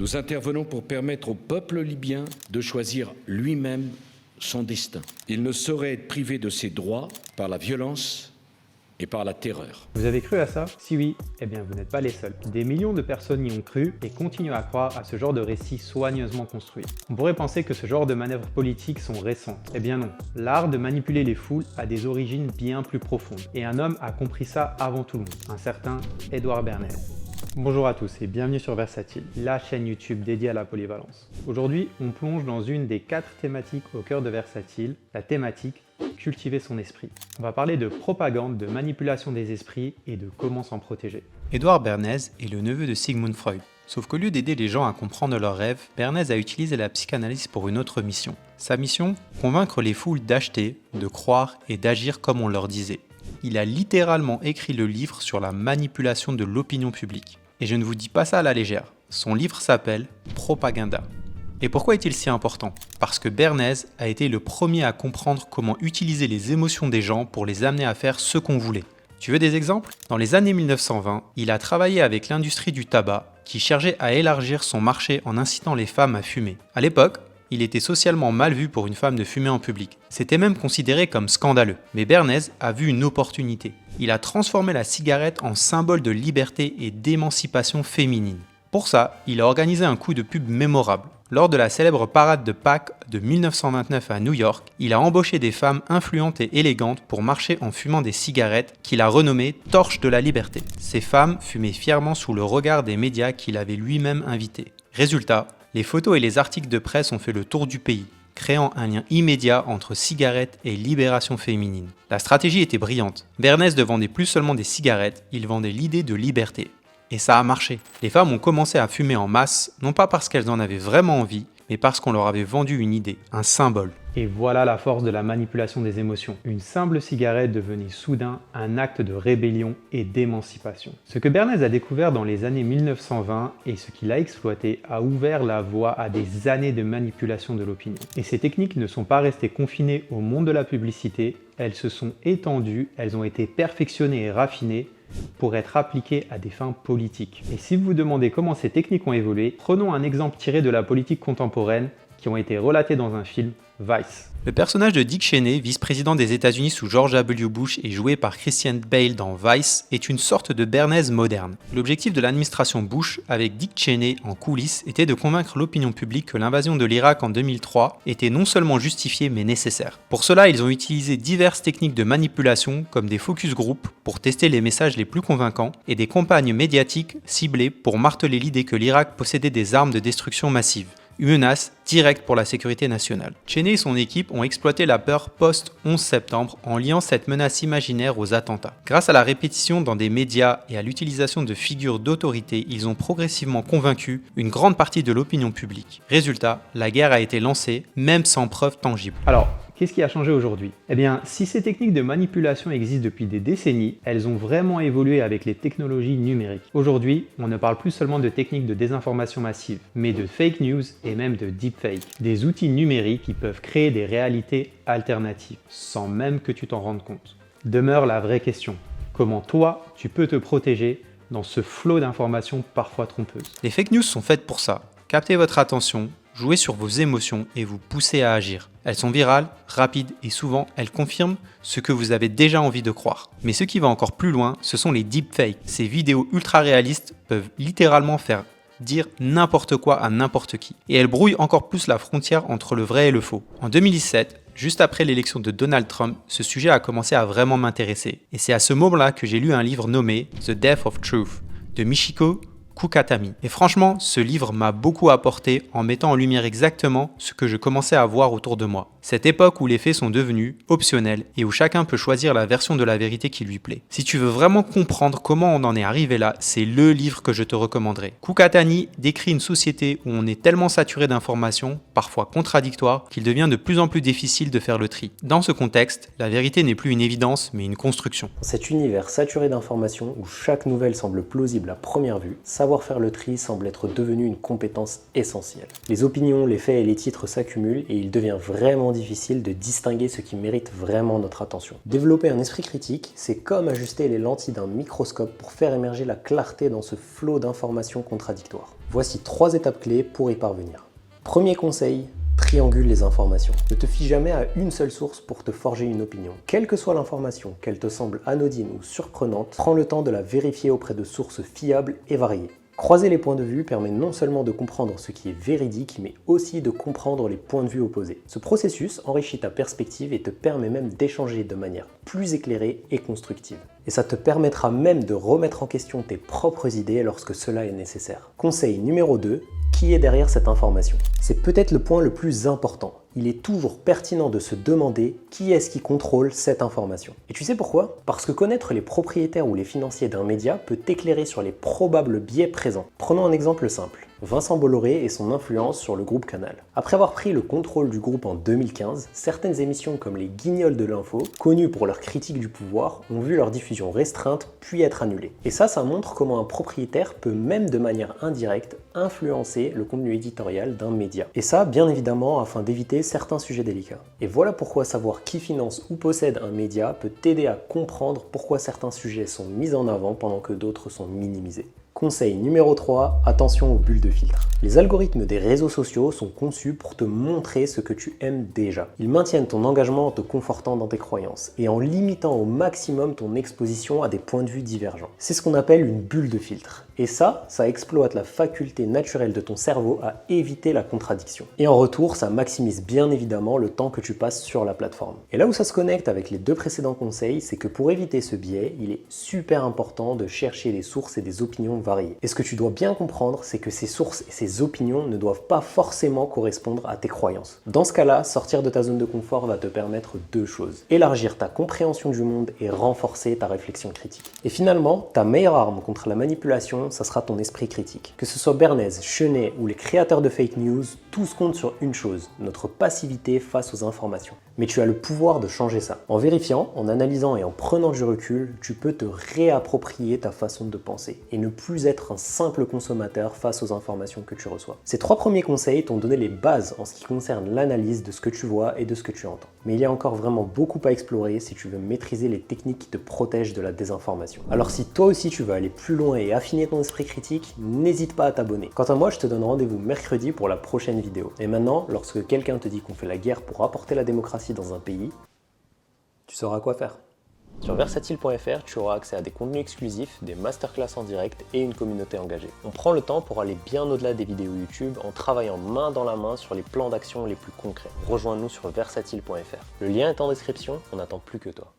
Nous intervenons pour permettre au peuple libyen de choisir lui-même son destin. Il ne saurait être privé de ses droits par la violence et par la terreur. Vous avez cru à ça? Si oui, eh bien vous n'êtes pas les seuls. Des millions de personnes y ont cru et continuent à croire à ce genre de récits soigneusement construits. On pourrait penser que ce genre de manœuvres politiques sont récentes. Eh bien non. L'art de manipuler les foules a des origines bien plus profondes. Et un homme a compris ça avant tout le monde, un certain Edouard Bernays. Bonjour à tous et bienvenue sur Versatile, la chaîne YouTube dédiée à la polyvalence. Aujourd'hui, on plonge dans une des 4 thématiques au cœur de Versatile, la thématique cultiver son esprit. On va parler de propagande, de manipulation des esprits et de comment s'en protéger. Edouard Bernays est le neveu de Sigmund Freud. Sauf qu'au lieu d'aider les gens à comprendre leurs rêves, Bernays a utilisé la psychanalyse pour une autre mission. Sa mission, convaincre les foules d'acheter, de croire et d'agir comme on leur disait. Il a littéralement écrit le livre sur la manipulation de l'opinion publique. Et je ne vous dis pas ça à la légère. Son livre s'appelle Propaganda. Et pourquoi est-il si important? Parce que Bernays a été le premier à comprendre comment utiliser les émotions des gens pour les amener à faire ce qu'on voulait. Tu veux des exemples? Dans les années 1920, il a travaillé avec l'industrie du tabac qui cherchait à élargir son marché en incitant les femmes à fumer. À l'époque, il était socialement mal vu pour une femme de fumer en public. C'était même considéré comme scandaleux. Mais Bernays a vu une opportunité. Il a transformé la cigarette en symbole de liberté et d'émancipation féminine. Pour ça, il a organisé un coup de pub mémorable. Lors de la célèbre parade de Pâques de 1929 à New York, il a embauché des femmes influentes et élégantes pour marcher en fumant des cigarettes qu'il a renommées « Torches de la liberté ». Ces femmes fumaient fièrement sous le regard des médias qu'il avait lui-même invités. Résultat, les photos et les articles de presse ont fait le tour du pays, créant un lien immédiat entre cigarettes et libération féminine. La stratégie était brillante. Bernays ne vendait plus seulement des cigarettes, il vendait l'idée de liberté. Et ça a marché. Les femmes ont commencé à fumer en masse, non pas parce qu'elles en avaient vraiment envie, mais parce qu'on leur avait vendu une idée, un symbole. Et voilà la force de la manipulation des émotions. Une simple cigarette devenait soudain un acte de rébellion et d'émancipation. Ce que Bernays a découvert dans les années 1920 et ce qu'il a exploité a ouvert la voie à des années de manipulation de l'opinion. Et ces techniques ne sont pas restées confinées au monde de la publicité, elles se sont étendues, elles ont été perfectionnées et raffinées pour être appliquées à des fins politiques. Et si vous vous demandez comment ces techniques ont évolué, prenons un exemple tiré de la politique contemporaine qui ont été relatés dans un film, Vice. Le personnage de Dick Cheney, vice-président des États-Unis sous George W. Bush et joué par Christian Bale dans Vice, est une sorte de Bernays moderne. L'objectif de l'administration Bush, avec Dick Cheney en coulisses, était de convaincre l'opinion publique que l'invasion de l'Irak en 2003 était non seulement justifiée mais nécessaire. Pour cela, ils ont utilisé diverses techniques de manipulation comme des focus group pour tester les messages les plus convaincants et des campagnes médiatiques ciblées pour marteler l'idée que l'Irak possédait des armes de destruction massive. Une menace directe pour la sécurité nationale. Cheney et son équipe ont exploité la peur post-11 septembre en liant cette menace imaginaire aux attentats. Grâce à la répétition dans des médias et à l'utilisation de figures d'autorité, ils ont progressivement convaincu une grande partie de l'opinion publique. Résultat, la guerre a été lancée, même sans preuve tangible. Alors, qu'est-ce qui a changé aujourd'hui? Eh bien, si ces techniques de manipulation existent depuis des décennies, elles ont vraiment évolué avec les technologies numériques. Aujourd'hui, on ne parle plus seulement de techniques de désinformation massive, mais de fake news et même de deepfake. Des outils numériques qui peuvent créer des réalités alternatives, sans même que tu t'en rendes compte. Demeure la vraie question. Comment toi, tu peux te protéger dans ce flot d'informations parfois trompeuses? Les fake news sont faites pour ça. Capter votre attention, jouer sur vos émotions et vous pousser à agir. Elles sont virales, rapides et souvent elles confirment ce que vous avez déjà envie de croire. Mais ce qui va encore plus loin, ce sont les deepfakes. Ces vidéos ultra réalistes peuvent littéralement faire dire n'importe quoi à n'importe qui. Et elles brouillent encore plus la frontière entre le vrai et le faux. En 2017, juste après l'élection de Donald Trump, ce sujet a commencé à vraiment m'intéresser. Et c'est à ce moment-là que j'ai lu un livre nommé The Death of Truth de Michiko Kukatami. Et franchement, ce livre m'a beaucoup apporté en mettant en lumière exactement ce que je commençais à voir autour de moi. Cette époque où les faits sont devenus optionnels et où chacun peut choisir la version de la vérité qui lui plaît. Si tu veux vraiment comprendre comment on en est arrivé là, c'est le livre que je te recommanderais. Kukatami décrit une société où on est tellement saturé d'informations, parfois contradictoires, qu'il devient de plus en plus difficile de faire le tri. Dans ce contexte, la vérité n'est plus une évidence, mais une construction. Dans cet univers saturé d'informations où chaque nouvelle semble plausible à première vue, savoir savoir faire le tri semble être devenu une compétence essentielle. Les opinions, les faits et les titres s'accumulent et il devient vraiment difficile de distinguer ce qui mérite vraiment notre attention. Développer un esprit critique, c'est comme ajuster les lentilles d'un microscope pour faire émerger la clarté dans ce flot d'informations contradictoires. Voici 3 étapes clés pour y parvenir. Premier conseil, triangule les informations. Ne te fie jamais à une seule source pour te forger une opinion. Quelle que soit l'information, qu'elle te semble anodine ou surprenante, prends le temps de la vérifier auprès de sources fiables et variées. Croiser les points de vue permet non seulement de comprendre ce qui est véridique, mais aussi de comprendre les points de vue opposés. Ce processus enrichit ta perspective et te permet même d'échanger de manière plus éclairée et constructive. Et ça te permettra même de remettre en question tes propres idées lorsque cela est nécessaire. Conseil numéro 2, qui est derrière cette information? C'est peut-être le point le plus important. Il est toujours pertinent de se demander qui est-ce qui contrôle cette information. Et tu sais pourquoi? Parce que connaître les propriétaires ou les financiers d'un média peut t'éclairer sur les probables biais présents. Prenons un exemple simple. Vincent Bolloré et son influence sur le groupe Canal. Après avoir pris le contrôle du groupe en 2015, certaines émissions comme les Guignols de l'info, connues pour leur critique du pouvoir, ont vu leur diffusion restreinte puis être annulée. Et ça montre comment un propriétaire peut même de manière indirecte influencer le contenu éditorial d'un média. Et ça, bien évidemment, afin d'éviter certains sujets délicats. Et voilà pourquoi savoir qui finance ou possède un média peut t'aider à comprendre pourquoi certains sujets sont mis en avant pendant que d'autres sont minimisés. Conseil numéro 3, attention aux bulles de filtre. Les algorithmes des réseaux sociaux sont conçus pour te montrer ce que tu aimes déjà. Ils maintiennent ton engagement en te confortant dans tes croyances et en limitant au maximum ton exposition à des points de vue divergents. C'est ce qu'on appelle une bulle de filtre. Et ça exploite la faculté naturelle de ton cerveau à éviter la contradiction. Et en retour, ça maximise bien évidemment le temps que tu passes sur la plateforme. Et là où ça se connecte avec les 2 précédents conseils, c'est que pour éviter ce biais, il est super important de chercher des sources et des opinions variées. Et ce que tu dois bien comprendre, c'est que ces sources et ces opinions ne doivent pas forcément correspondre à tes croyances. Dans ce cas-là, sortir de ta zone de confort va te permettre 2 choses. Élargir ta compréhension du monde et renforcer ta réflexion critique. Et finalement, ta meilleure arme contre la manipulation, ça sera ton esprit critique. Que ce soit Bernays, Chenet ou les créateurs de fake news, tous comptent sur une chose, notre passivité face aux informations. Mais tu as le pouvoir de changer ça. En vérifiant, en analysant et en prenant du recul, tu peux te réapproprier ta façon de penser et ne plus être un simple consommateur face aux informations que tu reçois. Ces 3 premiers conseils t'ont donné les bases en ce qui concerne l'analyse de ce que tu vois et de ce que tu entends. Mais il y a encore vraiment beaucoup à explorer si tu veux maîtriser les techniques qui te protègent de la désinformation. Alors si toi aussi tu veux aller plus loin et affiner ton esprit critique, n'hésite pas à t'abonner. Quant à moi, je te donne rendez-vous mercredi pour la prochaine vidéo. Et maintenant, lorsque quelqu'un te dit qu'on fait la guerre pour apporter la démocratie dans un pays, tu sauras quoi faire. Sur versatile.fr, tu auras accès à des contenus exclusifs, des masterclass en direct et une communauté engagée. On prend le temps pour aller bien au-delà des vidéos YouTube en travaillant main dans la main sur les plans d'action les plus concrets. Rejoins-nous sur versatile.fr. Le lien est en description, on n'attend plus que toi.